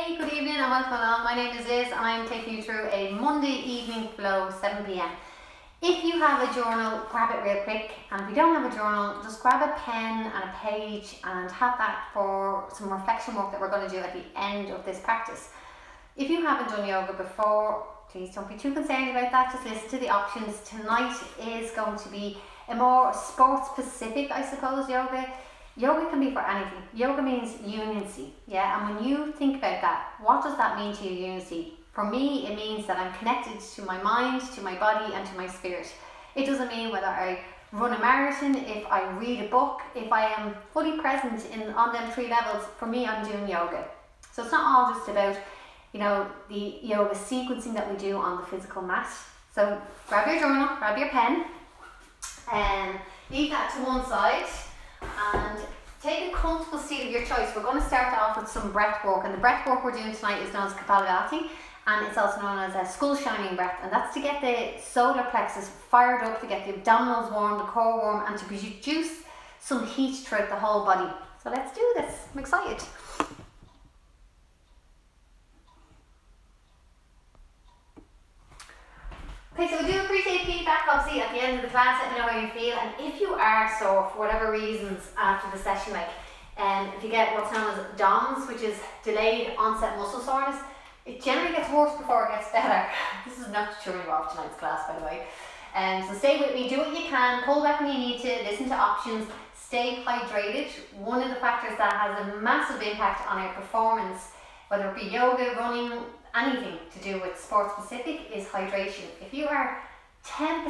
Hey, good evening and welcome along. My name is Liz and I'm taking you through a Monday evening flow, 7 p.m. If you have a journal, grab it real quick, and if you don't have a journal, just grab a pen and a page and have that for some reflection work that we're going to do at the end of this practice. If you haven't done yoga before, please don't be too concerned about that. Just listen to the options. Tonight is going to be a more sports specific, I suppose, yoga. Yoga can be for anything. Yoga means unity, yeah? And when you think about that, what does that mean to you, unity? For me, it means that I'm connected to my mind, to my body, and to my spirit. It doesn't mean whether I run a marathon, if I read a book, if I am fully present on them three levels. For me, I'm doing yoga. So it's not all just about, the yoga sequencing that we do on the physical mat. So grab your journal, grab your pen, and leave that to one side. And take a comfortable seat of your choice. We're going to start off with some breath work, and the breath work we're doing tonight is known as Kapalabhati, and it's also known as a skull shining breath, and that's to get the solar plexus fired up, to get the abdominals warm, the core warm, and to produce some heat throughout the whole body. So let's do this. I'm excited. Okay, so we do appreciate feedback, obviously, at the end of the class. Let me know how you feel, and if you are sore for whatever reasons after the session, if you get what's known as DOMS, which is delayed onset muscle soreness, it generally gets worse before it gets better. This is not to turn you off tonight's class, by the way. So stay with me, do what you can, pull back when you need to, listen to options, stay hydrated. One of the factors that has a massive impact on our performance, whether it be yoga, running, anything to do with sport specific, is hydration. If you are 10%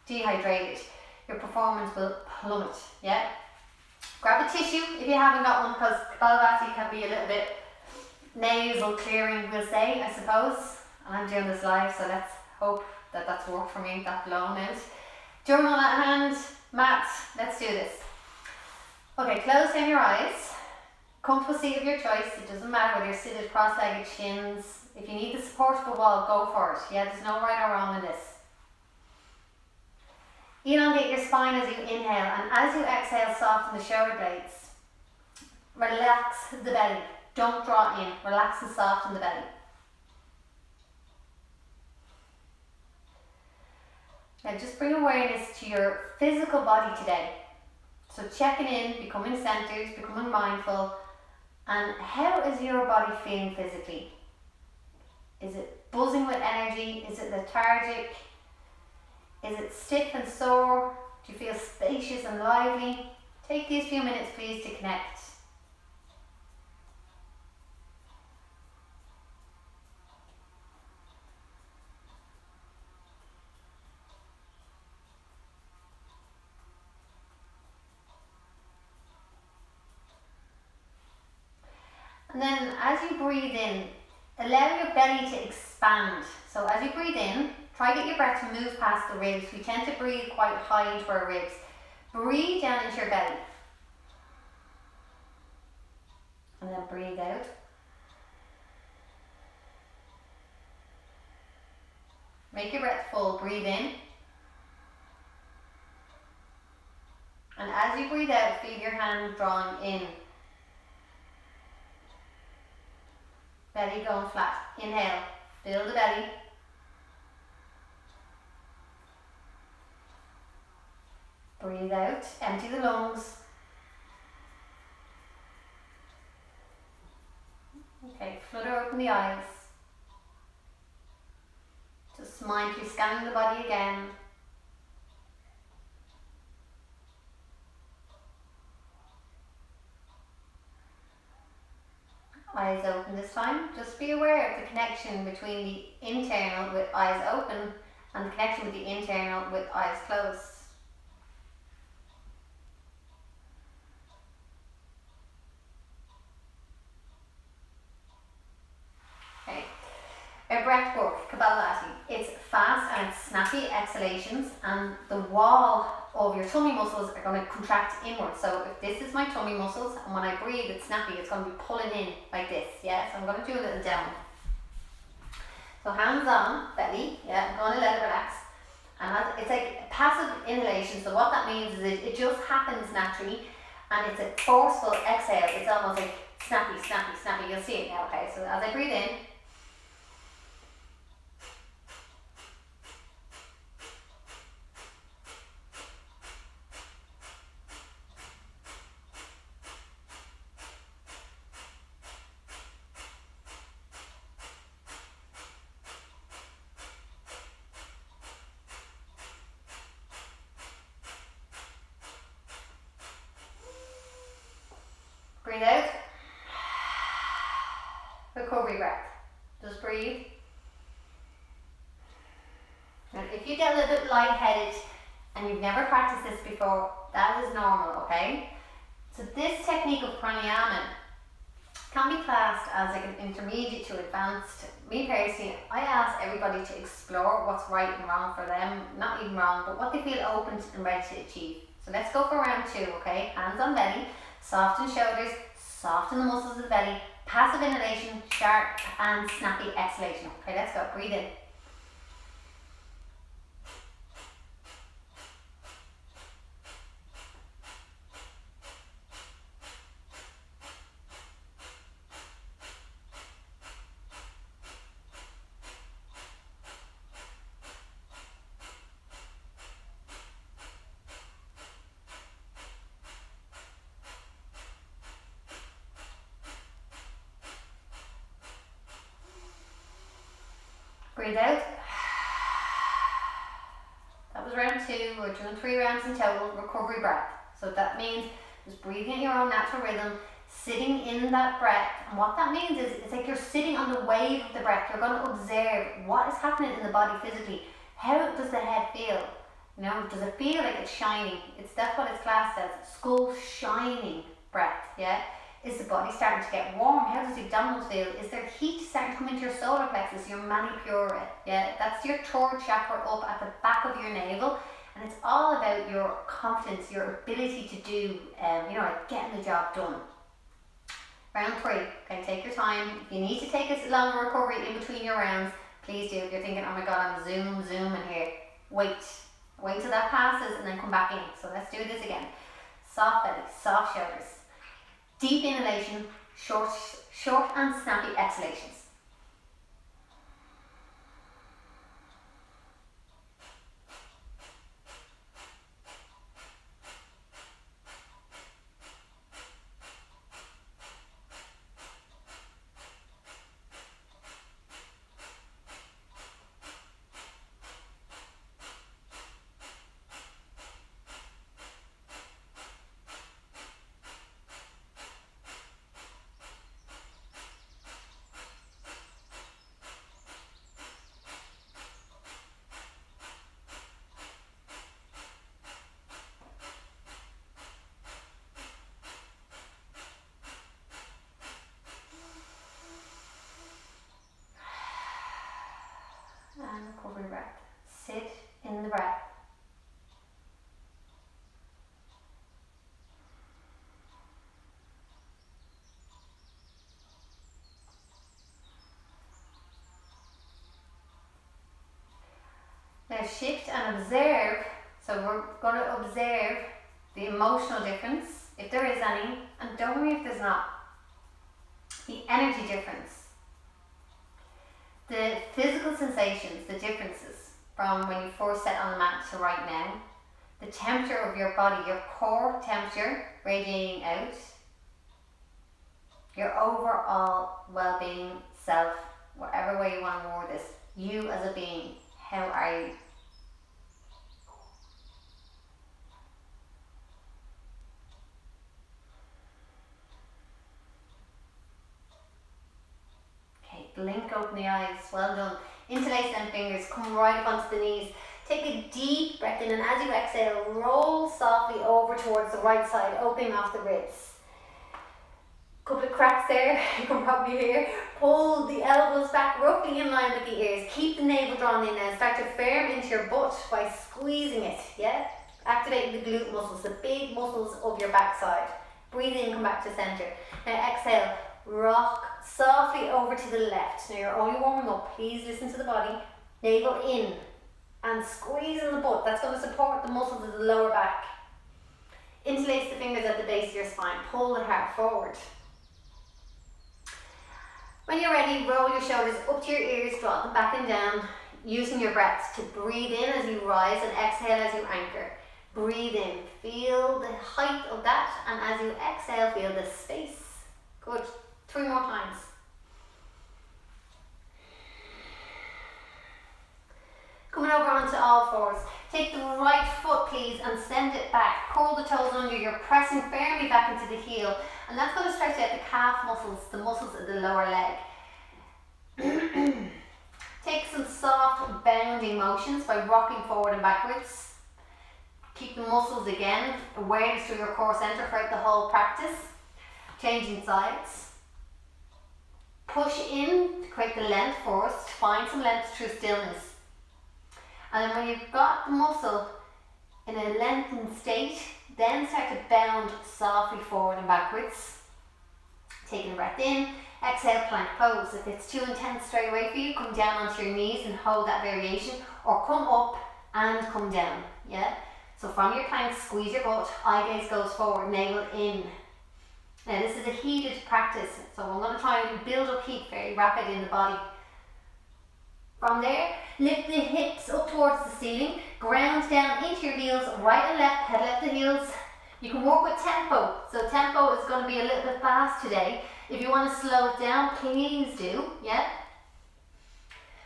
dehydrated, your performance will plummet, yeah? Grab a tissue if you haven't got one, because Kapalabhati can be a little bit nasal clearing, we'll say, I suppose. And I'm doing this live, so let's hope that that's worked for me, that blown out. Journal at hand, mat, let's do this. Okay, close down your eyes. Comfortable seat of your choice. It doesn't matter whether you're seated cross-legged, shins. If you need the support of the wall, go for it. Yeah, there's no right or wrong in this. Elongate your spine as you inhale, and as you exhale, soften the shoulder blades. Relax the belly. Don't draw in. Relax and soften the belly. Now just bring awareness to your physical body today. So checking in, becoming centered, becoming mindful. And how is your body feeling physically? Is it buzzing with energy? Is it lethargic? Is it stiff and sore? Do you feel spacious and lively? Take these few minutes, please, to connect. And then as you breathe in, allow your belly to expand. So as you breathe in, try to get your breath to move past the ribs. We tend to breathe quite high into our ribs. Breathe down into your belly. And then breathe out. Make your breath full. Breathe in. And as you breathe out, feel your hand drawing in. Belly going flat. Inhale, fill the belly. Breathe out, empty the lungs. Okay, flutter open the eyes. Just mindfully scanning the body again. Eyes open this time. Just be aware of the connection between the internal with eyes open and the connection with the internal with eyes closed. Okay. Our breath work, Kapalabhati. It's fast and it's snappy exhalations, and the wall of your tummy muscles are going to contract inward. So if this is my tummy muscles, and when I breathe it's snappy, it's going to be pulling in like this, yeah? So I'm going to do a little demo. So hands on belly, yeah, I'm going to let it relax. And it's like a passive inhalation, so what that means is it just happens naturally, and it's a forceful exhale. It's almost like Snappy, snappy, snappy. You'll see it now, okay? So as I breathe in, breathe out. Recovery breath. Just breathe. And if you get a little bit lightheaded and you've never practiced this before, that is normal, okay? So this technique of pranayama can be classed as like an intermediate to advanced. Me personally, I ask everybody to explore what's right and wrong for them, not even wrong, but what they feel open and ready to achieve. So let's go for round 2, okay? Hands on belly, soften shoulders, soften the muscles of the belly, passive inhalation, sharp and snappy exhalation. Okay, let's go, breathe in. Breathe out. That was round 2. We're doing 3 rounds in total. Recovery breath. So that means just breathing at your own natural rhythm, sitting in that breath. And what that means is it's like you're sitting on the wave of the breath. You're going to observe what is happening in the body physically. How does the head feel? You know, does it feel like it's shining? That's what it's classed as. Skull shining breath. Yeah. Is the body starting to get warm? How does the abdominals feel? Is there heat starting to come into your solar plexus, your manipura? Yeah, that's your third chakra up at the back of your navel, and it's all about your confidence, your ability to do, like getting the job done. Round 3. Okay, take your time. If you need to take a longer recovery in between your rounds, please do. If you're thinking, oh my god, I'm zooming here, wait till that passes and then come back in. So let's do this again. Soft belly, soft shoulders. Deep inhalation, short and snappy exhalations. And recovery breath. Sit in the breath. Now shift and observe. So we're going to observe the emotional difference, if there is any, and don't worry if there's not. The energy difference. The physical sensations, the differences from when you first set on the mat to right now, the temperature of your body, your core temperature radiating out, your overall well-being, self, whatever way you want to word this, you as a being, how are you? Blink open the eyes, well done. Interlace them fingers, come right up onto the knees. Take a deep breath in, and as you exhale, roll softly over towards the right side, opening off the ribs. Couple of cracks there, you can probably hear. Pull the elbows back roughly in line with the ears. Keep the navel drawn in now. Start to firm into your butt by squeezing it, yeah? Activating the glute muscles, the big muscles of your backside. Breathe in, come back to center. Now exhale. Rock softly over to the left. Now you're only warming up. Please listen to the body. Navel in and squeeze in the butt. That's going to support the muscles of the lower back. Interlace the fingers at the base of your spine. Pull the heart forward. you're ready, roll your shoulders up to your ears, draw them back and down, using your breaths to breathe in as you rise and exhale as you anchor. Breathe in, feel the height of that, and as you exhale, feel the space. Good. 3 more times. Coming over onto all fours. Take the right foot, please, and send it back. Curl the toes under. You're pressing firmly back into the heel, and that's going to stretch out the calf muscles, the muscles of the lower leg. Take some soft bounding motions by rocking forward and backwards. Keep the muscles again, awareness through your core center throughout the whole practice. Changing sides. Push in to create the length first. Find some length through stillness. And then when you've got the muscle in a lengthened state, then start to bound softly forward and backwards. Taking a breath in, exhale, plank pose. If it's too intense straight away for you, come down onto your knees and hold that variation, or come up and come down, yeah? So from your plank, squeeze your butt, eye gaze goes forward, navel in. Now this is a heated practice, so I'm going to try and build up heat very rapid in the body. From there, lift the hips up towards the ceiling, ground down into your heels, right and left, pedal out the heels. You can work with tempo, so tempo is going to be a little bit fast today. If you want to slow it down, please do, yeah?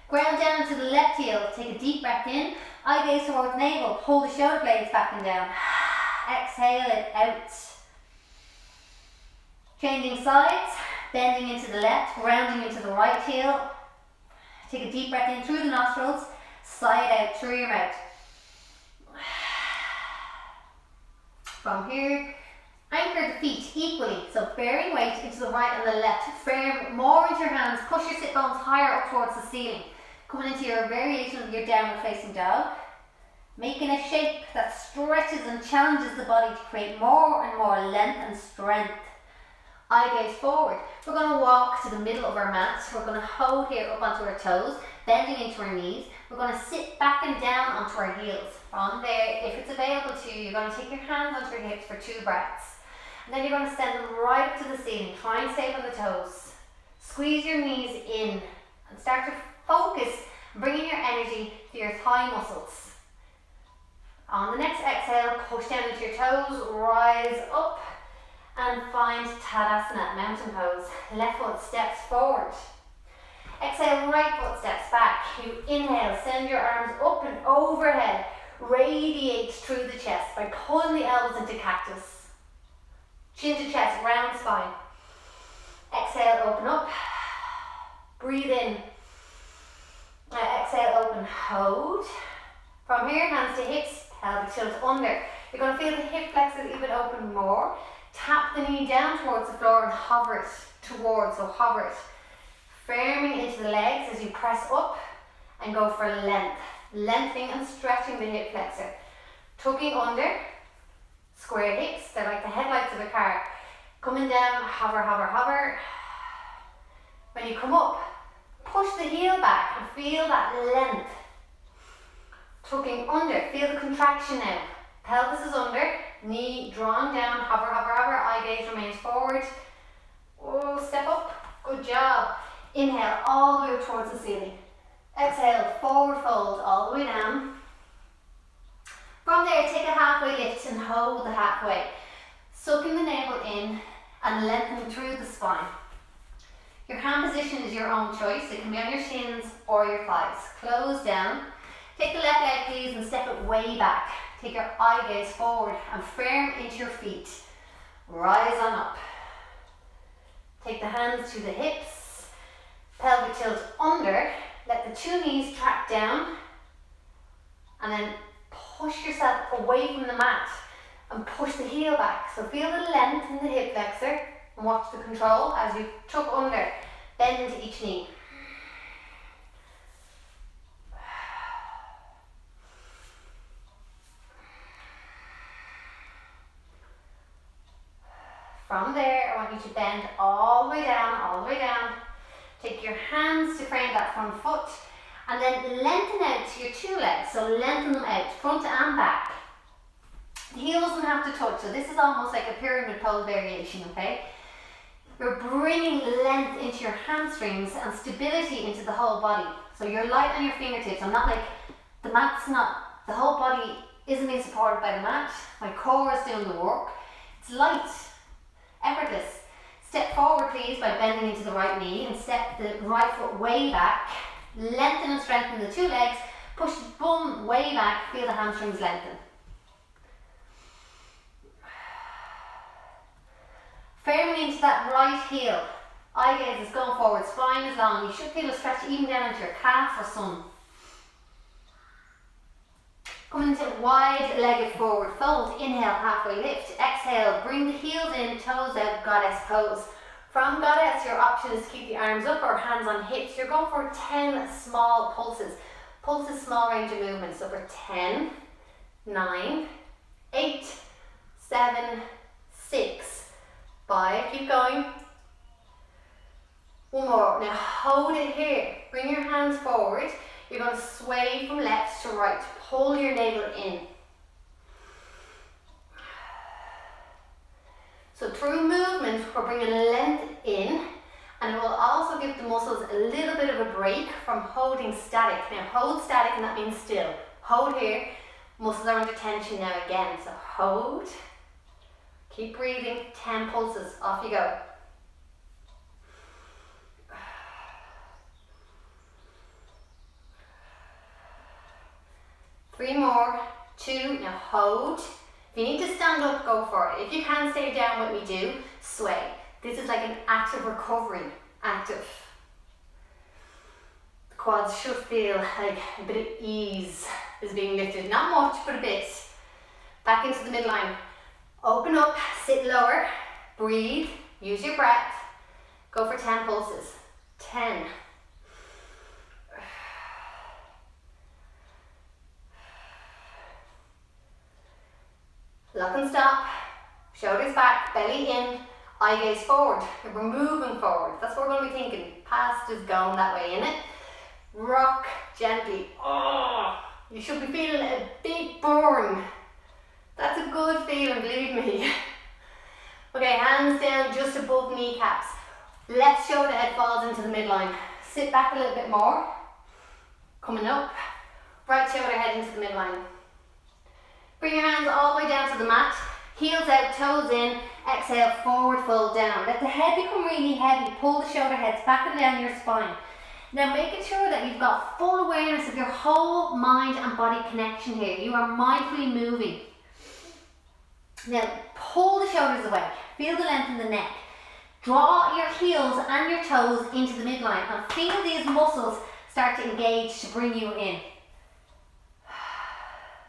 Ground down to the left heel, take a deep breath in, eye gaze towards navel, pull the shoulder blades back and down. Exhale it out. Changing sides, bending into the left, grounding into the right heel. Take a deep breath in through the nostrils, sigh it out through your mouth. From here, anchor the feet equally, so bearing weight into the right and the left. Firm more into your hands, push your sit bones higher up towards the ceiling. Coming into your variation of your downward facing dog. Making a shape that stretches and challenges the body to create more and more length and strength. Eye gaze forward. We're going to walk to the middle of our mat. We're going to hold here up onto our toes, bending into our knees. We're going to sit back and down onto our heels. From there, if it's available to you, you're going to take your hands onto your hips for 2 breaths. And then you're going to send them right up to the ceiling. Try and stay on the toes. Squeeze your knees in and start to focus, bringing your energy to your thigh muscles. On the next exhale, push down into your toes, rise up. And find Tadasana, mountain pose. Left foot steps forward. Exhale, right foot steps back. You inhale, send your arms up and overhead. Radiate through the chest by pulling the elbows into cactus. Chin to chest, round spine. Exhale, open up. Breathe in. Exhale, open, hold. From here, hands to hips, pelvic tilt under. You're going to feel the hip flexors even open more. Tap the knee down towards the floor and hover it towards, so hover it. Firming into the legs as you press up and go for length. Lengthening and stretching the hip flexor. Tucking under, square hips, they're like the headlights of a car. Coming down, hover, hover, hover. When you come up, push the heel back and feel that length. Tucking under, feel the contraction now. Pelvis is under, knee drawn down, hover, hover, hover, eye gaze remains forward. Oh, step up, good job. Inhale all the way up towards the ceiling. Exhale, forward fold all the way down. From there, take a halfway lift and hold the halfway. Sucking the navel in and lengthening through the spine. Your hand position is your own choice. It can be on your shins or your thighs. Close down. Take the left leg, please, and step it way back. Take your eye gaze forward and firm into your feet. Rise on up. Take the hands to the hips. Pelvic tilt under. Let the 2 knees track down. And then push yourself away from the mat and push the heel back. So feel the length in the hip flexor and watch the control as you tuck under. Bend into each knee. From there, I want you to bend all the way down, all the way down. Take your hands to frame that front foot and then lengthen out to your 2 legs. So lengthen them out, front and back. The heel doesn't have to touch, so this is almost like a pyramid pose variation, okay? You're bringing length into your hamstrings and stability into the whole body. So you're light on your fingertips. I'm not like, the whole body isn't being supported by the mat. My core is doing the work. It's light, effortless. Step forward please by bending into the right knee and step the right foot way back. Lengthen and strengthen the two legs. Push the bum way back, feel the hamstrings lengthen. Firmly into that right heel. Eye gaze is going forward, spine is long. You should feel a stretch even down into your calf or thumb. Come into wide-legged forward fold. Inhale, halfway lift. Exhale, bring the heels in, toes out, goddess pose. From goddess, your option is to keep the arms up or hands on hips. You're going for 10 small pulses. Pulses, small range of movement. So for 10, 9, 8, 7, 6, 5. Keep going. One more. Now hold it here. Bring your hands forward. You're going to sway from left to right. Pull your navel in. So through movement, we're bringing length in, and it will also give the muscles a little bit of a break from holding static. Now hold static, and that means still. Hold here. Muscles are under tension now again. So hold. Keep breathing. 10 pulses. Off you go. Three more, 2, now hold. If you need to stand up, go for it. If you can stay down, what we do, sway. This is like an active recovery, active. The quads should feel like a bit of ease is being lifted. Not much, but a bit. Back into the midline. Open up, sit lower, breathe, use your breath. Go for 10 pulses. 10. Lock and stop, shoulders back, belly in, eye gaze forward. We're moving forward. That's what we're going to be thinking. Past is going that way, innit? Rock gently. Oh, you should be feeling a big burn. That's a good feeling, believe me. Okay, hands down just above kneecaps. Left shoulder head falls into the midline. Sit back a little bit more. Coming up. Right shoulder head into the midline. Bring your hands all the way down to the mat, heels out, toes in, exhale, forward fold down. Let the head become really heavy, pull the shoulder heads back and down your spine. Now making sure that you've got full awareness of your whole mind and body connection here. You are mindfully moving. Now pull the shoulders away, feel the length in the neck. Draw your heels and your toes into the midline and feel these muscles start to engage to bring you in.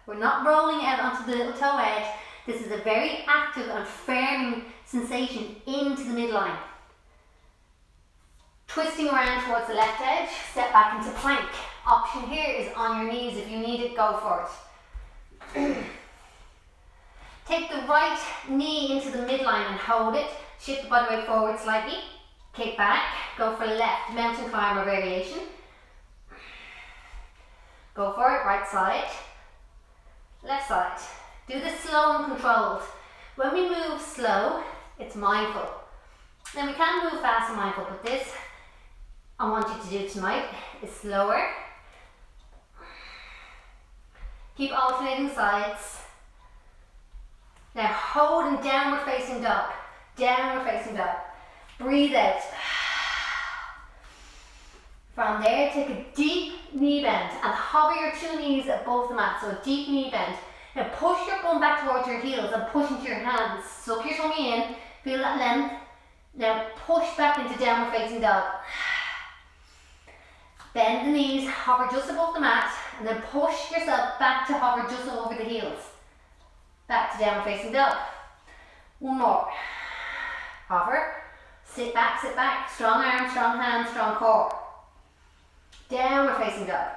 We're not rolling out onto the little toe edge. This is a very active and firming sensation into the midline. Twisting around towards the left edge, step back into plank. Option here is on your knees. If you need it, go for it. Take the right knee into the midline and hold it. Shift the body weight forward slightly. Kick back, go for left, mountain climber variation. Go for it, right side. Left side. Do this slow and controlled. When we move slow, it's mindful. Now we can move fast and mindful, but this I want you to do tonight is slower. Keep alternating sides. Now hold in downward facing dog. Downward facing dog. Breathe out. From there, take a deep knee bend and hover your 2 knees above the mat, so a deep knee bend. Now push your bum back towards your heels and push into your hands. Suck your tummy in, feel that length. Now push back into downward facing dog. Bend the knees, hover just above the mat, and then push yourself back to hover just over the heels. Back to downward facing dog. One more. Hover, sit back, strong arms, strong hands, strong core. Downward facing dog.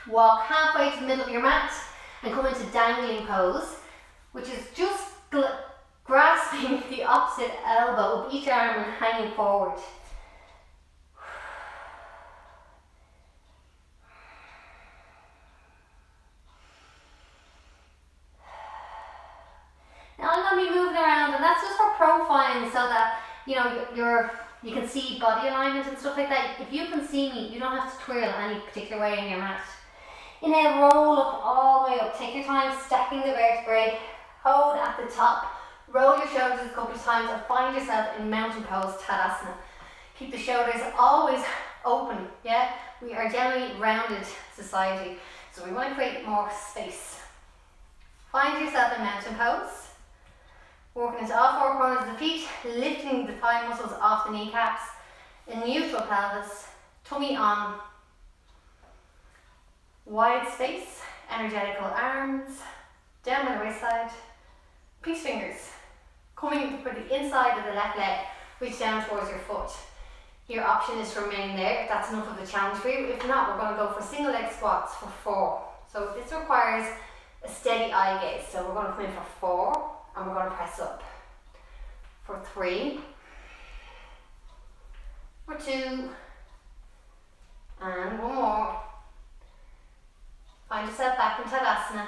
Walk halfway to the middle of your mat and come into dangling pose, which is just grasping the opposite elbow of each arm and hanging forward. Now I'm going to be moving around, and that's just for profiling so that, you know, you can see body alignment and stuff like that. If you can see me, you don't have to twirl any particular way on your mat. Inhale, roll up all the way up. Take your time stacking the vertebrae. Hold at the top. Roll your shoulders a couple of times and find yourself in mountain pose, Tadasana. Keep the shoulders always open, yeah? We are generally rounded society, so we want to create more space. Find yourself in mountain pose. Working into all four corners of the feet, lifting the thigh muscles off the kneecaps. In neutral pelvis, tummy on. Wide space, energetical arms, down by the waist side. Peace fingers, coming for the inside of the left leg, reach down towards your foot. Your option is to remain there if that's enough of a challenge for you. If not, we're going to go for single leg squats for 4. So this requires a steady eye gaze. So we're going to come in for 4 and we're going to press up. For 3, for 2, and 1 more. Find yourself back in Tadasana.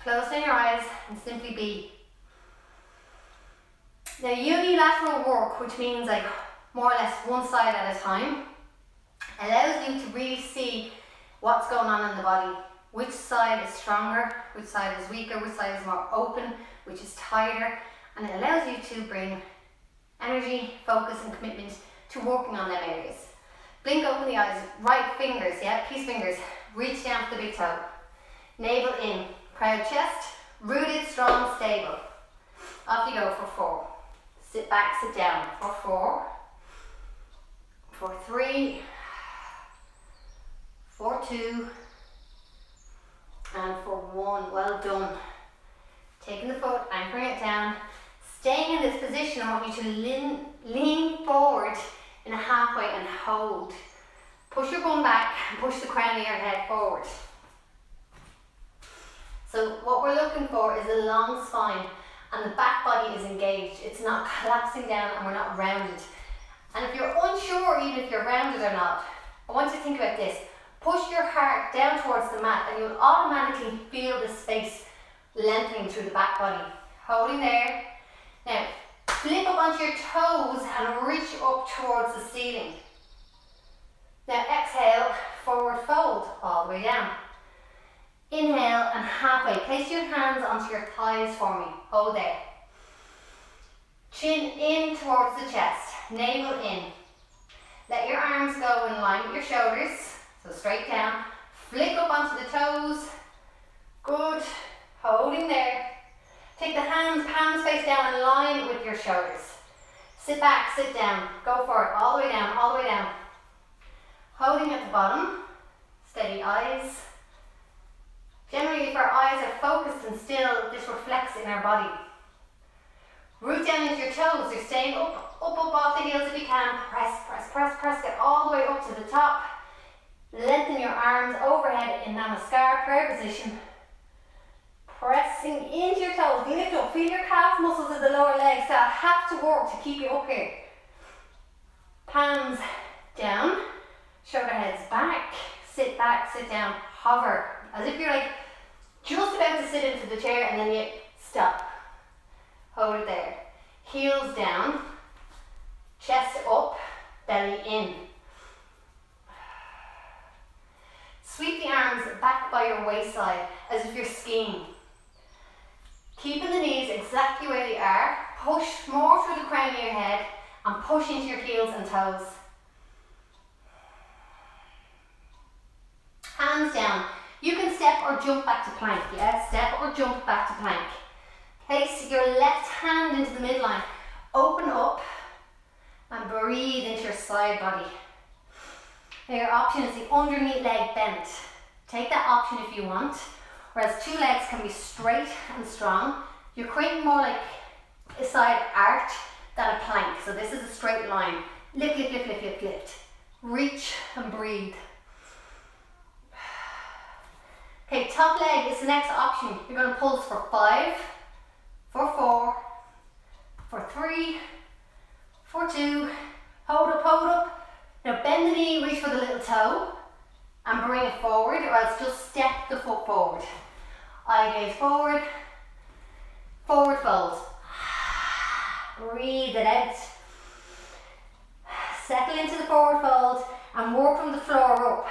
Close down your eyes and simply be. Now unilateral work, which means like more or less one side at a time, allows you to really see what's going on in the body. Which side is stronger, which side is weaker, which side is more open, which is tighter, and it allows you to bring energy, focus and commitment to working on them areas. Blink open the eyes, right fingers, yeah, peace fingers, reach down to the big toe. Navel in, proud chest, rooted, strong, stable. Off you go for 4. Sit back, sit down for 4, for 3, for 2, and for 1. Well done. Taking the foot, anchoring it down. Staying in this position, I want you to lean forward in a halfway and hold. Push your bum back and push the crown of your head forward. So what we're looking for is a long spine and the back body is engaged. It's not collapsing down and we're not rounded. And if you're unsure even if you're rounded or not, I want you to think about this. Push your heart down towards the mat and you'll automatically feel the space lengthening through the back body. Holding there. Now, flip up onto your toes and reach up towards the ceiling. Now exhale, forward fold, all the way down. Inhale and halfway. Place your hands onto your thighs for me. Hold there. Chin in towards the chest, navel in. Let your arms go in line with your shoulders, so straight down. Flick up onto the toes. Good. Holding there. Take the hands, palms face down in line with your shoulders. Sit back, sit down. Go for it. All the way down, all the way down. Holding at the bottom. Steady eyes. Generally, if our eyes are focused and still, this reflects in our body. Root down into your toes. You're staying up off the heels if you can. Press, press, press, press. Get all the way up to the top. Lengthen your arms overhead in Namaskar prayer position. Pressing into your toes. Lift up. Feel your calf muscles of the lower legs that have to work to keep you up here. Palms down. Shoulder heads back. Sit back, sit down. Hover. As if you're like just about to sit into the chair and then you stop. Hold it there. Heels down. Chest up. Belly in. Sweep the arms back by your waist side as if you're skiing. Keeping the knees exactly where they are. Push more through the crown of your head and push into your heels and toes. Hands down. You can step or jump back to plank, yeah? Step or jump back to plank. Place your left hand into the midline. Open up and breathe into your side body. Now your option is the underneath leg bent. Take that option if you want. Whereas 2 legs can be straight and strong. You're creating more like a side arch than a plank. So this is a straight line. Lift, lift, lift, lift, lift, lift. Reach and breathe. Okay, top leg is the next option. You're going to pulse for 5, for 4, for 3, for 2. Hold up, hold up. Now bend the knee, reach for the little toe and bring it forward, or else just step the foot forward. Eye gaze forward, forward fold. Breathe it out. settle into the forward fold and work from the floor up.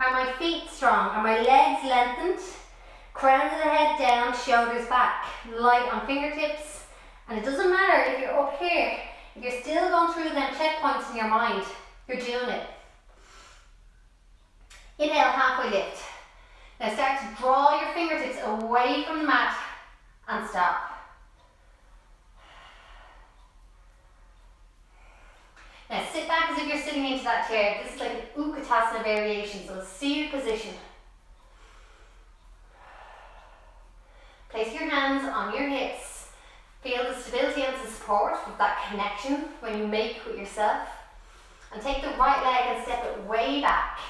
Are my feet strong? Are my legs lengthened? Crown of the head down, shoulders back. Light on fingertips. And it doesn't matter if you're up here, if you're still going through them checkpoints in your mind, you're doing it. Inhale, halfway lift. Now start to draw your fingertips away from the mat and stop. Now sit back as if you're sitting into that chair. This is like an Utkatasana variation, so seated position. Place your hands on your hips. Feel the stability and the support of that connection when you make with yourself. And take the right leg and step it way back.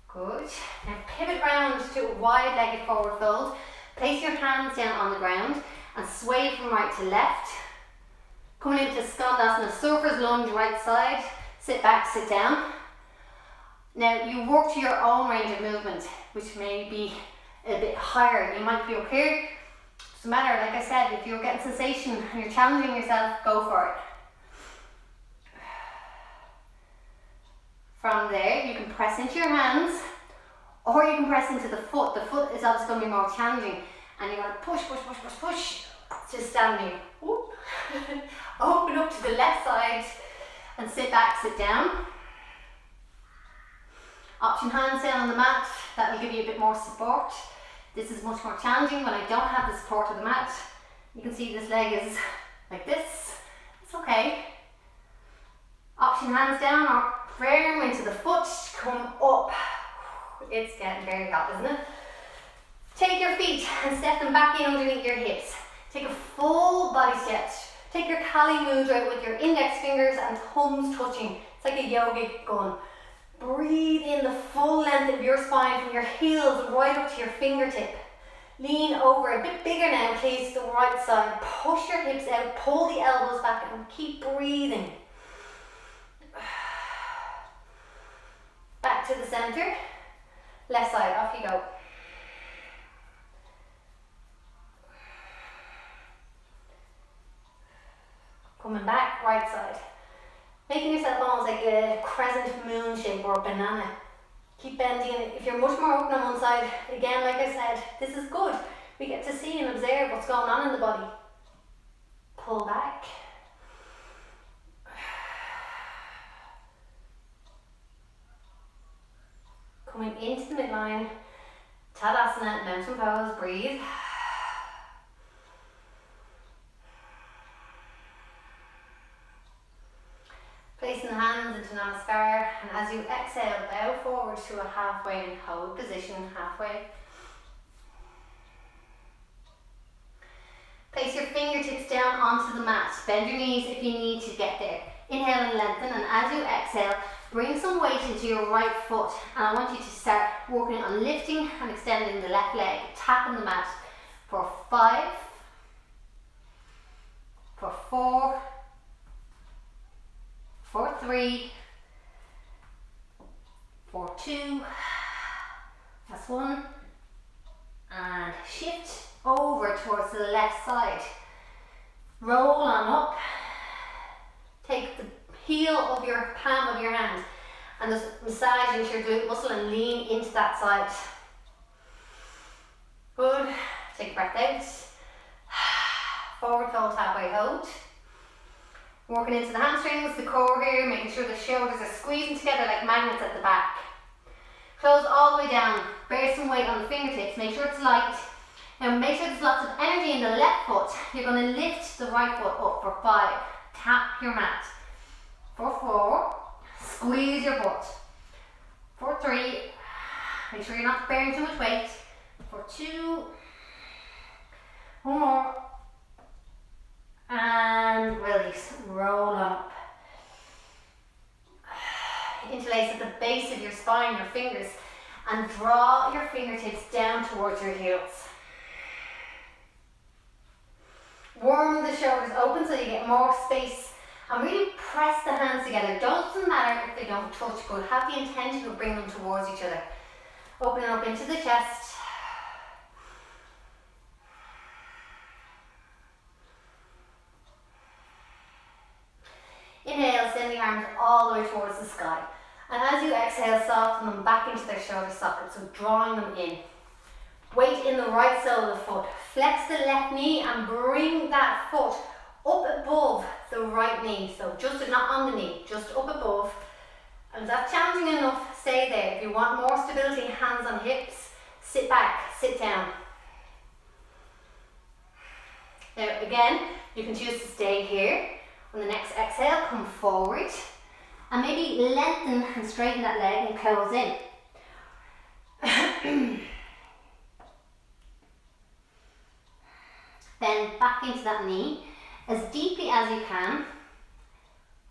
Good. Now pivot round to a wide-legged forward fold. Place your hands down on the ground and sway from right to left. Coming into Skandasana, surfer's lunge, right side. Sit back, sit down. Now you work to your own range of movement, which may be a bit higher. You might be up here. Doesn't matter, like I said, if you're getting sensation and you're challenging yourself, go for it. From there, you can press into your hands, or you can press into the foot. The foot is obviously going to be more challenging, and you're going to push, push, push, push, push to standing. Open up to the left side and sit back, sit down. Option hands down on the mat. That will give you a bit more support. This is much more challenging when I don't have the support of the mat. You can see this leg is like this. It's okay. Option hands down or firm into the foot. Come up. It's getting very hot, isn't it? Take your feet and step them back in underneath your hips. Take a full body stretch. Take your Kali Mudra with your index fingers and thumbs touching. It's like a yogic gun. Breathe in the full length of your spine from your heels right up to your fingertip. Lean over, a bit bigger now please, to the right side. Push your hips out, pull the elbows back and keep breathing. Back to the center. Left side, off you go. Coming back, right side. Making yourself almost like a crescent moon shape or a banana. Keep bending it. If you're much more open on one side, again, like I said, this is good. We get to see and observe what's going on in the body. Pull back. Coming into the midline. Tadasana, mountain pose, breathe. Placing the hands into Namaskar, and as you exhale, bow forward to a halfway and hold position, halfway. Place your fingertips down onto the mat. Bend your knees if you need to get there. Inhale and lengthen, and as you exhale, bring some weight into your right foot. And I want you to start working on lifting and extending the left leg, tapping the mat for 5, for 4, for 3, for 2, that's 1, and shift over towards the left side. Roll on up, take the heel of your palm of your hand and just massage into your glute muscle and lean into that side. Good, take a breath out. Forward fold, halfway hold. Working into the hamstrings, the core here, making sure the shoulders are squeezing together like magnets at the back. Close all the way down, bear some weight on the fingertips, make sure it's light. Now make sure there's lots of energy in the left foot. You're going to lift the right foot up for 5. Tap your mat. For 4, squeeze your butt. For 3, make sure you're not bearing too much weight. For 2, 1 more. And release, roll up. Interlace at the base of your spine, your fingers, and draw your fingertips down towards your heels. Warm the shoulders open so you get more space, and really press the hands together. Doesn't matter if they don't touch, but have the intention of bringing them towards each other. Open up into the chest. Inhale send the arms all the way towards the sky. And as you exhale, soften them back into their shoulder sockets, so drawing them in. Weight in the right sole of the foot. Flex the left knee and bring that foot up above the right knee. So just not on the knee, just up above. And if that's challenging enough, stay there. If you want more stability, hands on hips, sit back, sit down. Now again, you can choose to stay here. On the next exhale, come forward. And maybe lengthen and straighten that leg and close in. Then back into that knee as deeply as you can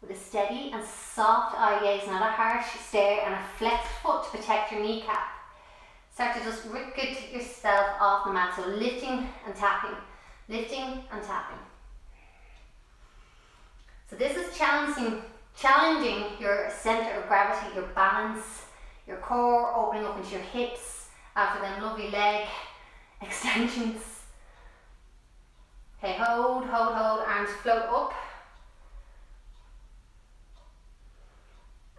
with a steady and soft eye gaze, not a harsh stare, and a flexed foot to protect your kneecap. Start to just get yourself off the mat, so lifting and tapping, lifting and tapping. So this is challenging your center of gravity, your balance, your core, opening up into your hips after them lovely leg extensions. Okay, hold, arms float up.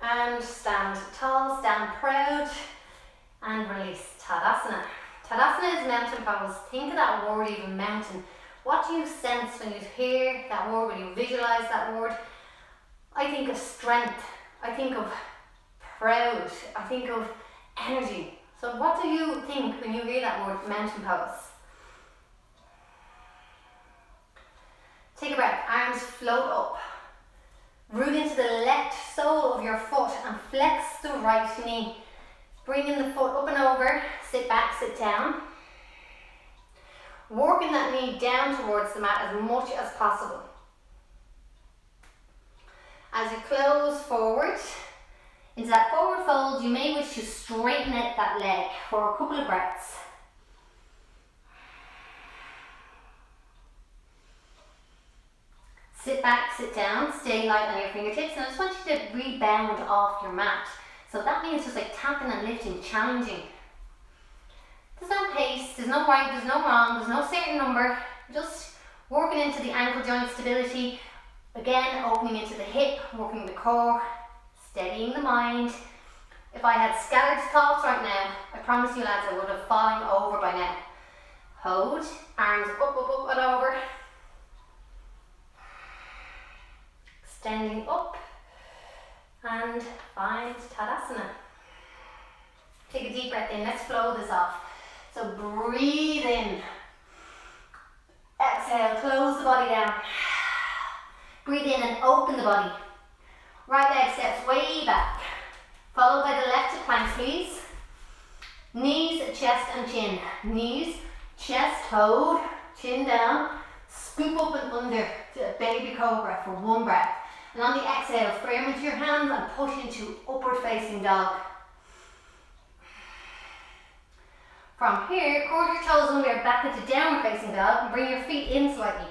And stand tall, stand proud, and release. Tadasana. Tadasana is mountain pose. Think of that word, even mountain. What do you sense when you hear that word, when you visualize that word? I think of strength. I think of proud. I think of energy. So what do you think when you hear that word, mountain pose? Take a breath, arms float up. Root into the left sole of your foot and flex the right knee. Bringing the foot up and over, sit back, sit down. Working that knee down towards the mat as much as possible. As you close forward, into that forward fold, you may wish to straighten out that leg for a couple of breaths. Sit back, sit down, stay light on your fingertips, and I just want you to rebound off your mat. So that means just like tapping and lifting, challenging. There's no pace, there's no right, there's no wrong, there's no certain number. Just working into the ankle joint stability. Again, opening into the hip, working the core, steadying the mind. If I had scattered thoughts right now, I promise you lads, I would have fallen over by now. Hold, arms up and over. Extending up and find Tadasana. Take a deep breath in, let's flow this off. So breathe in. Exhale, close the body down. Breathe in and open the body. Right leg steps way back. Followed by the left to plank, please. Knees, chest and chin. Knees, chest, hold, chin down. Scoop up and under to baby cobra for one breath. And on the exhale, firm into your hands and push into upward facing dog. From here, curl your toes under, back into downward facing dog and bring your feet in slightly.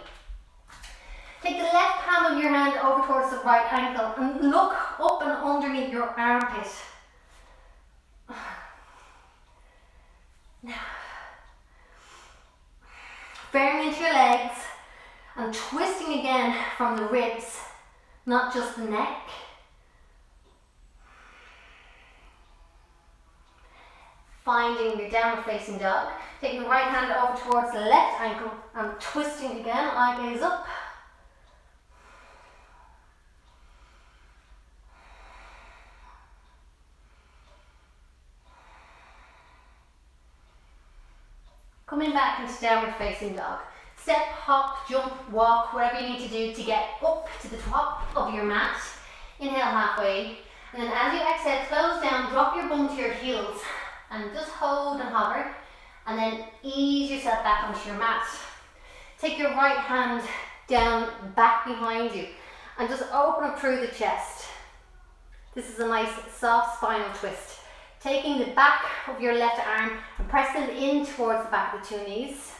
Take the left palm of your hand over towards the right ankle and look up and underneath your armpit. Now, firm into your legs and twisting again from the ribs, not just the neck. Finding your downward facing dog. Taking the right hand over towards the left ankle and twisting again, eye gaze up. Coming back into downward facing dog. Step, hop, jump, walk, whatever you need to do to get up to the top of your mat. Inhale halfway. And then as you exhale, close down, drop your bum to your heels. And just hold and hover. And then ease yourself back onto your mat. Take your right hand down back behind you. And just open up through the chest. This is a nice soft spinal twist. Taking the back of your left arm and press them in towards the back of the two knees.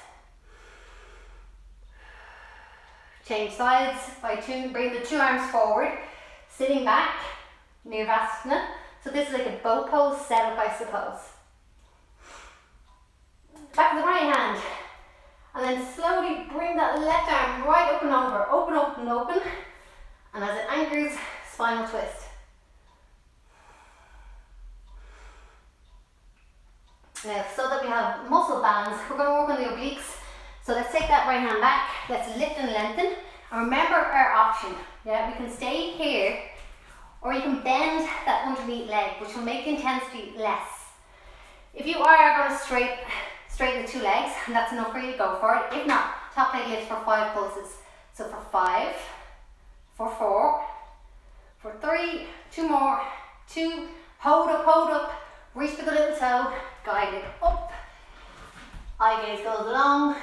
Change sides by bring the two arms forward, sitting back, Nirvasana. So this is like a boat pose setup, I suppose. Back of the right hand, and then slowly bring that left arm right up and over, open, open, open. And as it anchors, spinal twist. Now, so that we have muscle balance, we're going to work on the obliques. So let's take that right hand back. Let's lift and lengthen. And remember our option. Yeah, we can stay here, or you can bend that underneath leg, which will make the intensity less. If you are going to straighten the two legs, and that's enough for you, go for it. If not, top leg lift for 5 pulses. So for 5, for 4, for 3, 2 more, 2, hold up, reach with the little toe, guide it up, eye gaze goes along.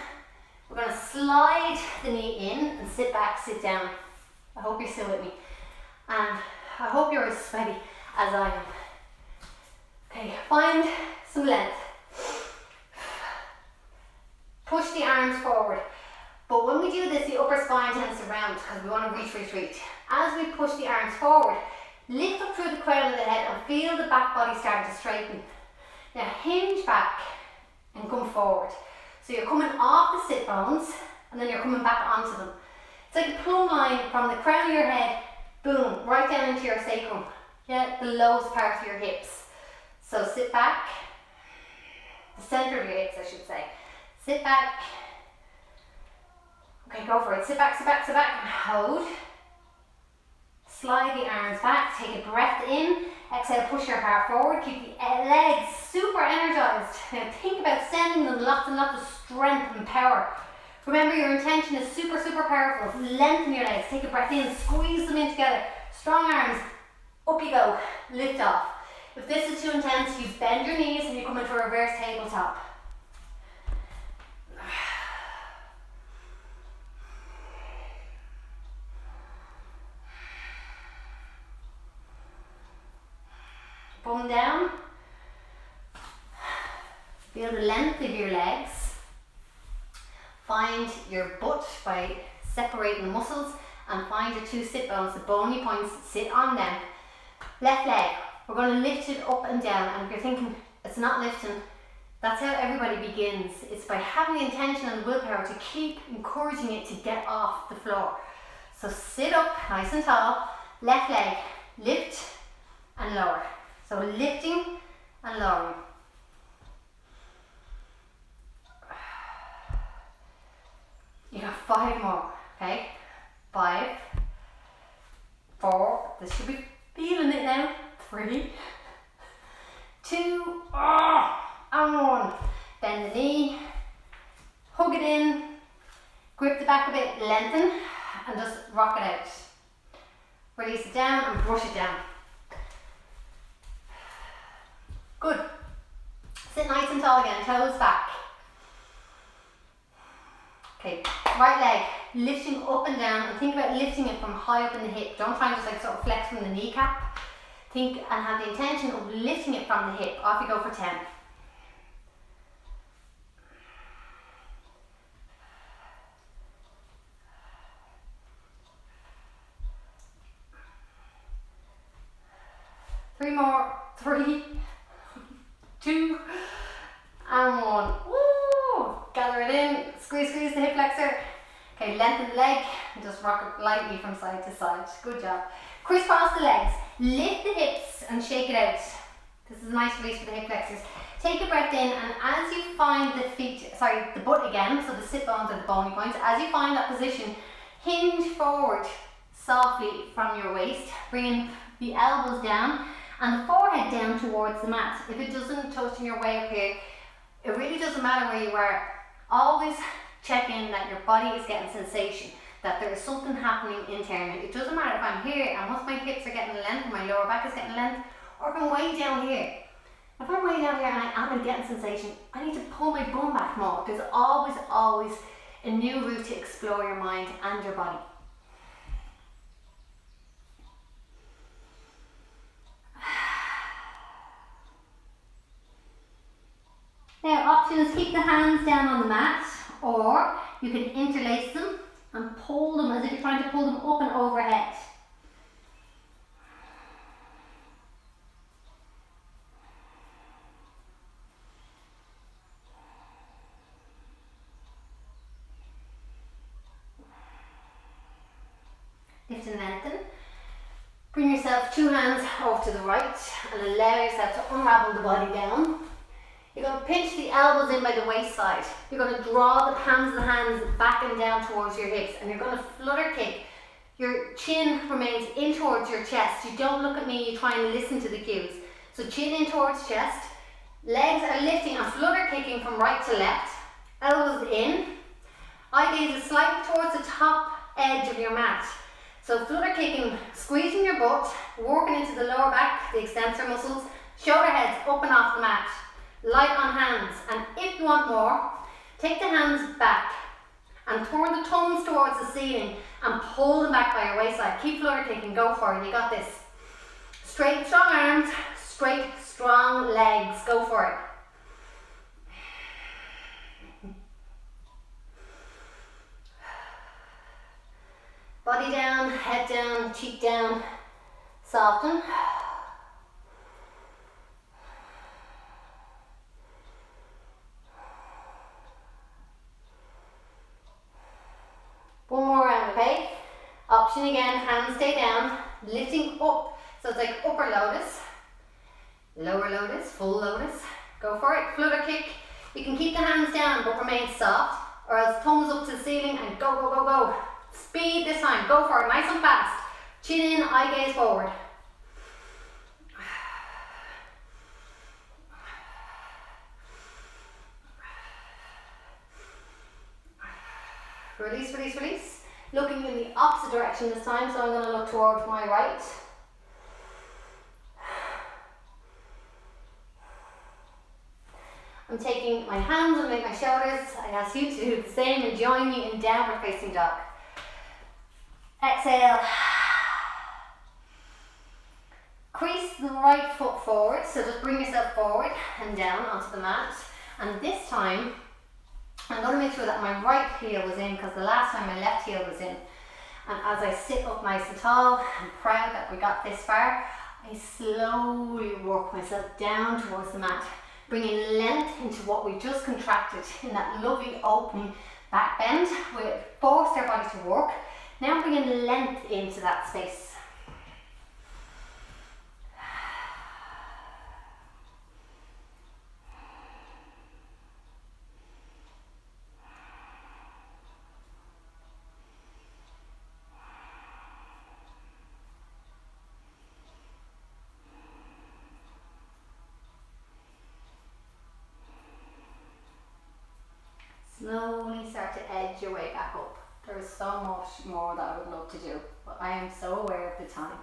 We're going to slide the knee in and sit back, sit down. I hope you're still with me. And I hope you're as sweaty as I am. Okay, find some length. Push the arms forward. But when we do this, the upper spine tends to round because we want to reach. As we push the arms forward, lift up through the crown of the head and feel the back body start to straighten. Now hinge back and come forward. So you're coming off the sit bones and then you're coming back onto them. It's like a plumb line from the crown of your head, boom, right down into your sacrum. Yeah, the lowest part of your hips. So sit back, the center of your hips, I should say. Sit back. Okay, go for it. Sit back, and hold. Slide the arms back, take a breath in, exhale, push your heart forward, keep the legs super energized. Now think about sending them lots and lots of strength and power. Remember, your intention is super powerful. Lengthen your legs, take a breath in, squeeze them in together. Strong arms, up you go, lift off. If this is too intense, you bend your knees and you come into a reverse tabletop. Bum down. Feel the length of your legs. Find your butt by separating the muscles and find your 2 sit bones, the bony points, sit on them. Left leg, we're going to lift it up and down, and if you're thinking it's not lifting, that's how everybody begins. It's by having the intention and the willpower to keep encouraging it to get off the floor. So sit up nice and tall, left leg, lift and lower. So lifting and lowering. You got 5 more, okay? 5, 4, this should be feeling it now. 3, 2, and 1. Bend the knee, hug it in, grip the back a bit, lengthen, and just rock it out. Release it down and brush it down. Good. Sit nice and tall again, toes back. Okay, right leg, lifting up and down, and think about lifting it from high up in the hip. Don't try and just like sort of flex from the kneecap. Think and have the intention of lifting it from the hip. Off you go for 10. Three more. 3, 2, and 1. Woo! Gather it in, squeeze the hip flexor. Okay, lengthen the leg and just rock it lightly from side to side. Good job. Crisscross the legs, lift the hips and shake it out. This is a nice release for the hip flexors. Take a breath in, and as you find the butt again, so the sit bones are the bony points, as you find that position, hinge forward softly from your waist, bringing the elbows down and the forehead down towards the mat. If it doesn't touch on your way up here, it really doesn't matter where you are. Always check in that your body is getting sensation, that there is something happening internally. It doesn't matter if I'm here and once my hips are getting length and my lower back is getting length, or if I'm way down here. If I'm way down here and I am getting sensation, I need to pull my bum back more. There's always a new route to explore your mind and your body. Now options, keep the hands down on the mat, or you can interlace them and pull them as if you're trying to pull them up and overhead. Lift and lengthen. Bring yourself 2 hands over to the right and allow yourself to unravel the body down. You're going to pinch the elbows in by the waist side. You're going to draw the palms of the hands back and down towards your hips, and you're going to flutter kick. Your chin remains in towards your chest. You don't look at me, you try and listen to the cues. So chin in towards chest, legs are lifting and flutter kicking from right to left, elbows in, eye gaze is slightly towards the top edge of your mat. So flutter kicking, squeezing your butt, working into the lower back, the extensor muscles, shoulder heads up and off the mat, light on hands. And if you want more, take the hands back and turn the thumbs towards the ceiling and pull them back by your waistline. Keep flutter kicking, go for it, you got this. Straight, strong arms, straight, strong legs, go for it. Body down, head down, cheek down, soften. One more round, okay? Option again, hands stay down, lifting up, so it's like upper lotus, lower lotus, full lotus. Go for it, flutter kick. You can keep the hands down but remain soft, or else thumbs up to the ceiling and go, go, go, go. Speed this time, go for it, nice and fast. Chin in, eye gaze forward. Release, release, release. Looking in the opposite direction this time, so I'm going to look towards my right. I'm taking my hands underneath my shoulders. I ask you to do the same and join me in downward facing dog. Exhale. Crease the right foot forward, so just bring yourself forward and down onto the mat. And this time, I'm going to make sure that my right heel was in, because the last time my left heel was in. And as I sit up nice and tall, I'm proud that we got this far. I slowly work myself down towards the mat, bringing length into what we just contracted in that lovely open back bend. We forced our body to work. Now I'm bringing length into that space. Slowly start to edge your way back up. There is so much more that I would love to do, but I am so aware of the time.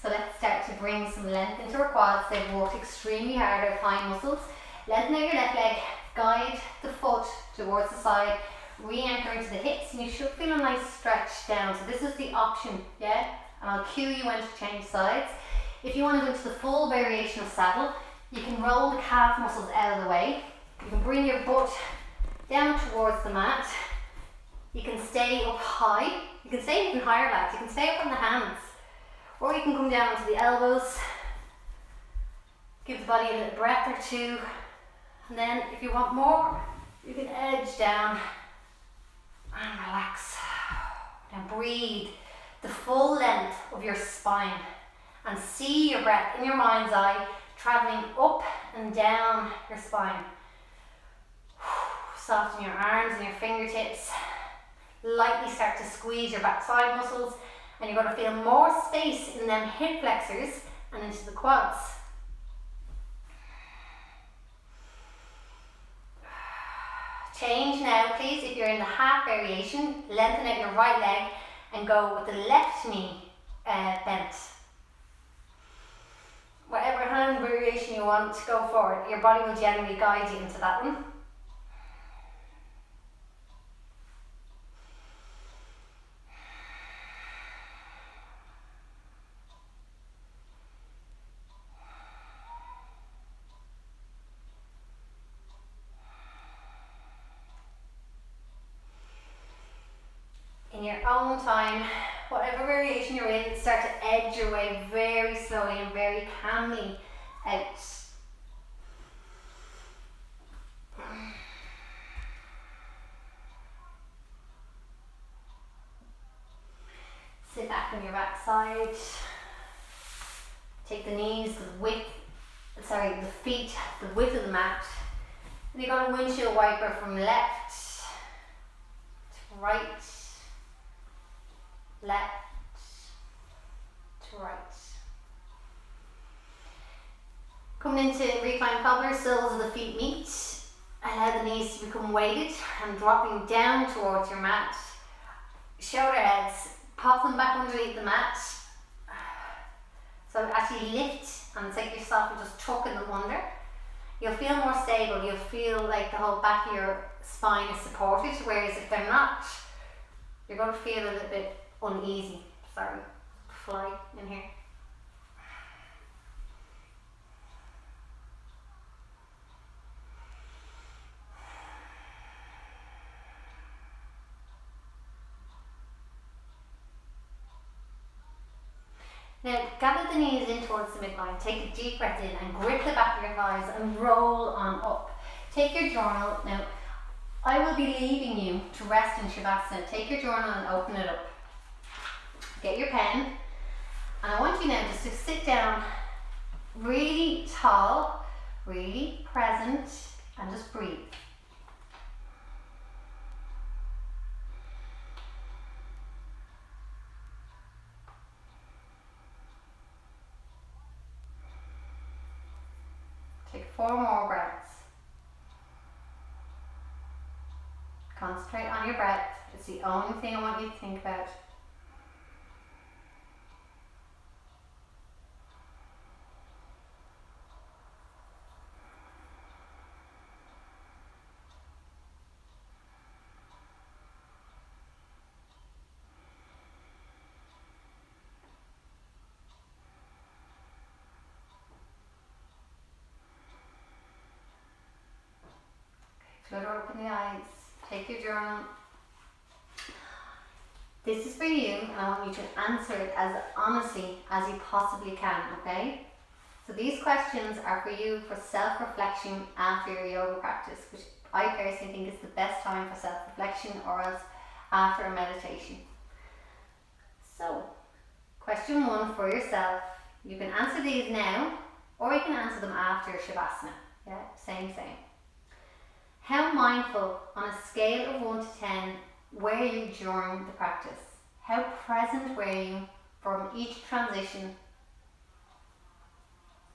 So let's start to bring some length into our quads. They've worked extremely hard, our thigh muscles. Lengthen out your left leg, guide the foot towards the side, re-anchor into the hips, and you should feel a nice stretch down. So this is the option, yeah? And I'll cue you when to change sides. If you want to go into the full variation of saddle, you can roll the calf muscles out of the way. You can bring your butt down towards the mat. You can stay up high. You can stay even higher, lads. You can stay up on the hands. Or you can come down to the elbows. Give the body a little breath or two. And then if you want more, you can edge down and relax. Now breathe the full length of your spine and see your breath in your mind's eye traveling up and down your spine. Soften your arms and your fingertips. Lightly start to squeeze your backside muscles, and you're going to feel more space in them hip flexors and into the quads. Change now, please. If you're in the half variation, lengthen out your right leg and go with the left knee bent. Whatever hand variation you want, go for it. Your body will generally guide you into that one. In your own time, whatever variation you're in, start to edge your way very slowly and very calmly out. Sit back on your backside. Take the knees, the feet, the width of the mat. And you're going to windshield wiper from left to right, left to right. Coming into reclined cobbler, soles of the feet meet. Allow the knees to become weighted and dropping down towards your mat. Shoulder heads, pop them back underneath the mat. So actually lift and it's like yourself and just tucking them under. You'll feel more stable, you'll feel like the whole back of your spine is supported, whereas if they're not, you're going to feel a little bit uneasy. Sorry, fly in here. Now gather the knees in towards the midline, take a deep breath in and grip the back of your thighs and roll on up. Take your journal, now I will be leaving you to rest in Shavasana. Take your journal and open it up. Get your pen and I want you now just to sit down really tall, really present and just breathe. Take 4 more breaths. Concentrate on your breath. It's the only thing I want you to think about. Flutter open the eyes, take your journal. This is for you and I want you to answer it as honestly as you possibly can, okay? So these questions are for you for self-reflection after your yoga practice, which I personally think is the best time for self-reflection, or else after a meditation. So, question 1 for yourself. You can answer these now or you can answer them after Shavasana. Yeah, same. How mindful on a scale of 1 to 10 were you during the practice? How present were you from each transition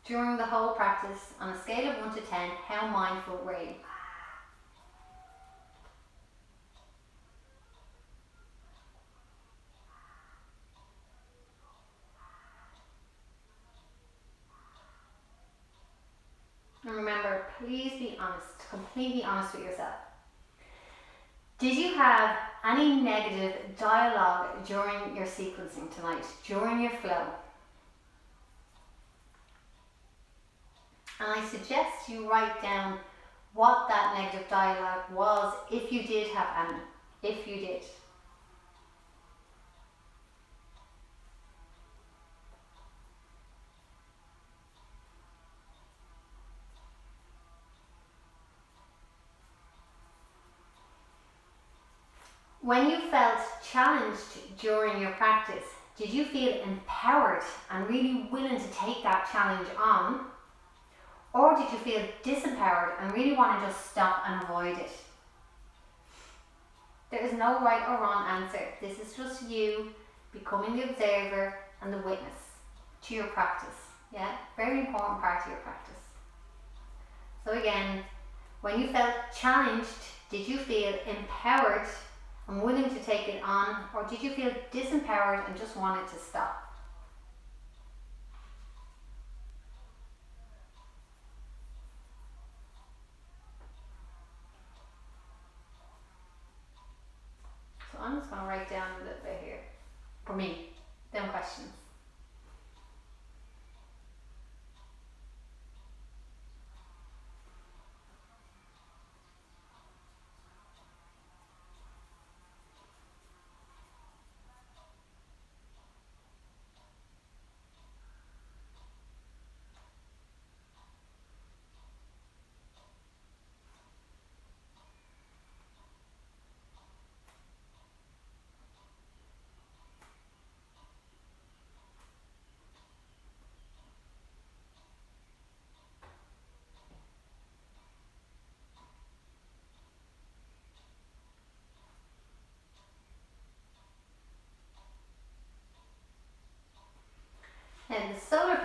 during the whole practice? On a scale of 1 to 10, how mindful were you? And remember, please be honest, completely honest with yourself. Did you have any negative dialogue during your sequencing tonight, during your flow? And I suggest you write down what that negative dialogue was, if you did have any, if you did. When you felt challenged during your practice, did you feel empowered and really willing to take that challenge on? Or did you feel disempowered and really want to just stop and avoid it? There is no right or wrong answer. This is just you becoming the observer and the witness to your practice. Yeah, very important part of your practice. So again, when you felt challenged, did you feel empowered and willing to take it on, or did you feel disempowered and just wanted to stop? So I'm just going to write down a little bit here, for me, them questions.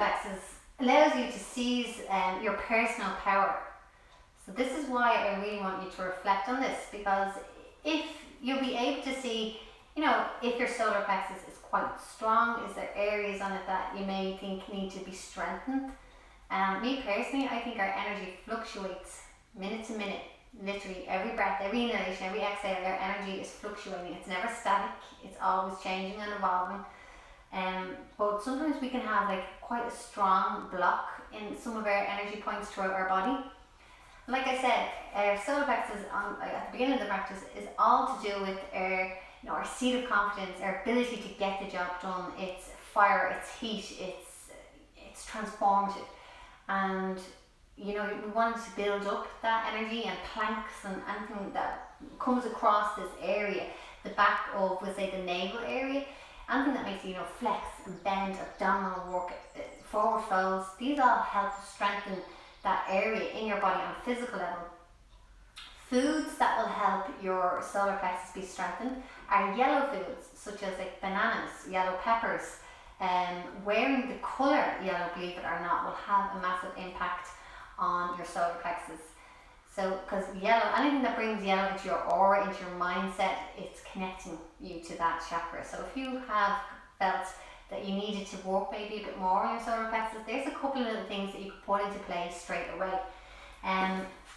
plexus allows you to seize your personal power. So this is why I really want you to reflect on this, because if you'll be able to see, if your solar plexus is quite strong, is there areas on it that you may think need to be strengthened? Me personally, I think our energy fluctuates minute to minute. Literally every breath, every inhalation, every exhale, our energy is fluctuating. It's never static. It's always changing and evolving. But sometimes we can have quite a strong block in some of our energy points throughout our body. Like I said, our solar plexus at the beginning of the practice is all to do with our seat of confidence, our ability to get the job done. It's fire, it's heat, it's transformative, and we wanted to build up that energy, and planks and anything that comes across this area, the back of, we'll say, the navel area, anything that makes you flex and bend, abdominal work, forward folds. These all help to strengthen that area in your body on a physical level. Foods that will help your solar plexus be strengthened are yellow foods, such as bananas, yellow peppers. Wearing the colour yellow, believe it or not, will have a massive impact on your solar plexus. So, because yellow, anything that brings yellow into your aura, into your mindset, it's connecting you to that chakra. So if you have felt that you needed to work maybe a bit more on your solar plexus, there's a couple of little things that you can put into play straight away.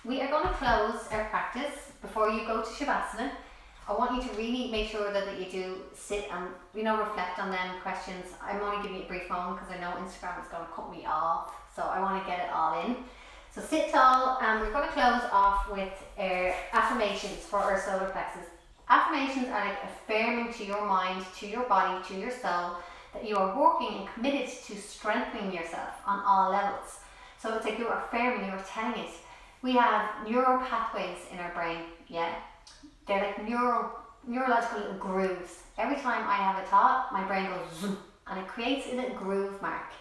We are going to close our practice before you go to Shavasana. I want you to really make sure that you do sit and reflect on them questions. I'm only giving you a brief moment because I know Instagram is going to cut me off, so I want to get it all in. So sit tall, and we're going to close off with affirmations for our solar plexus. Affirmations are affirming to your mind, to your body, to your soul, that you are working and committed to strengthening yourself on all levels. So it's you're affirming, you're telling it. We have neural pathways in our brain, yeah? They're neurological little grooves. Every time I have a thought, my brain goes zoom, and it creates a little groove mark.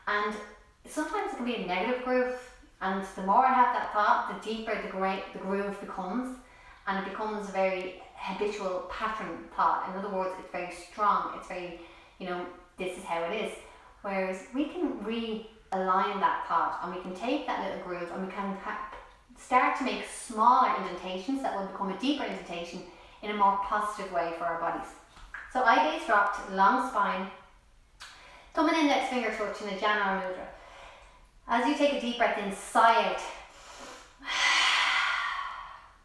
And sometimes it can be a negative groove, and the more I have that thought, the deeper the groove becomes, and it becomes a very habitual pattern thought. In other words, it's very strong, it's very, this is how it is. Whereas we can realign that thought, and we can take that little groove and we can start to make smaller indentations that will become a deeper indentation in a more positive way for our bodies. So eye gaze dropped, long spine, thumb and index finger touch in a Janu Mudra. As you take a deep breath in, sigh out.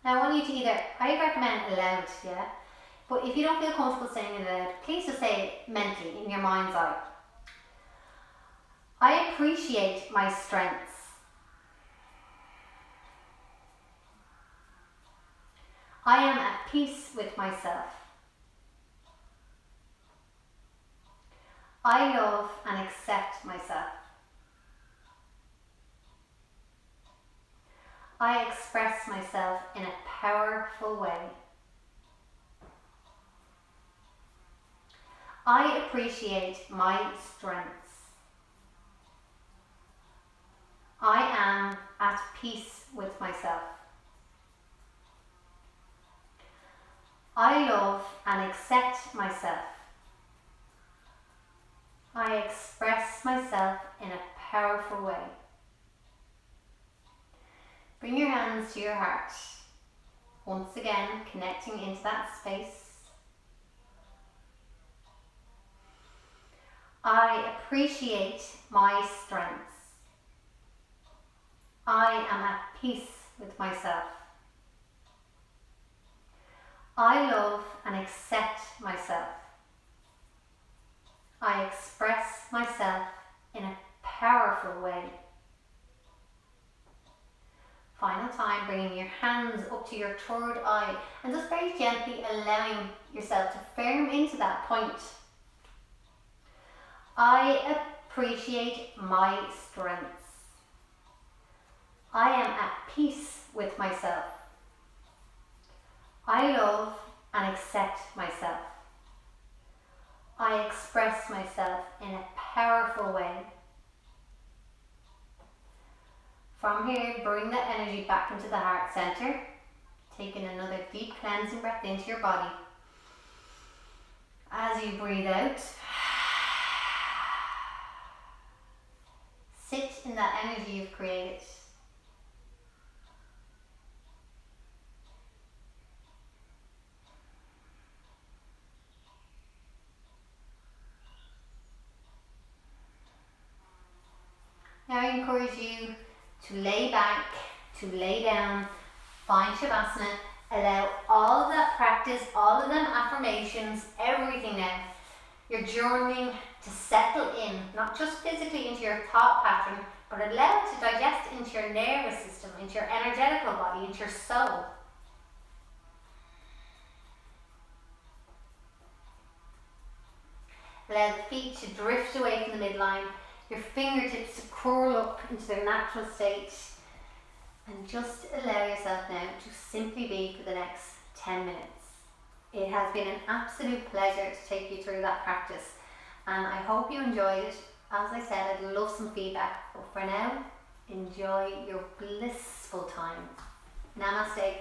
Now I want you to I recommend aloud, yeah? But if you don't feel comfortable saying it aloud, please just say it mentally in your mind's eye. I appreciate my strengths. I am at peace with myself. I love and accept myself. I express myself in a powerful way. I appreciate my strengths. I am at peace with myself. I love and accept myself. I express myself in a powerful way. Bring your hands to your heart. Once again, connecting into that space. I appreciate my strengths. I am at peace with myself. I love and accept myself. I express myself in a powerful way. Final time, bringing your hands up to your third eye and just very gently allowing yourself to firm into that point. I appreciate my strengths. I am at peace with myself. I love and accept myself. I express myself in a powerful way. From here, bring that energy back into the heart center. Taking another deep cleansing breath into your body. As you breathe out, in that energy you've created. Now I encourage you to lay back, to lay down, find Shavasana, allow all of that practice, all of them affirmations, everything now. You're journaling to settle in, not just physically into your thought pattern, but allow it to digest into your nervous system, into your energetical body, into your soul. Allow the feet to drift away from the midline, your fingertips to curl up into their natural state, and just allow yourself now to simply be for the next 10 minutes. It has been an absolute pleasure to take you through that practice, and I hope you enjoyed it. As I said, I'd love some feedback, but for now, enjoy your blissful time. Namaste.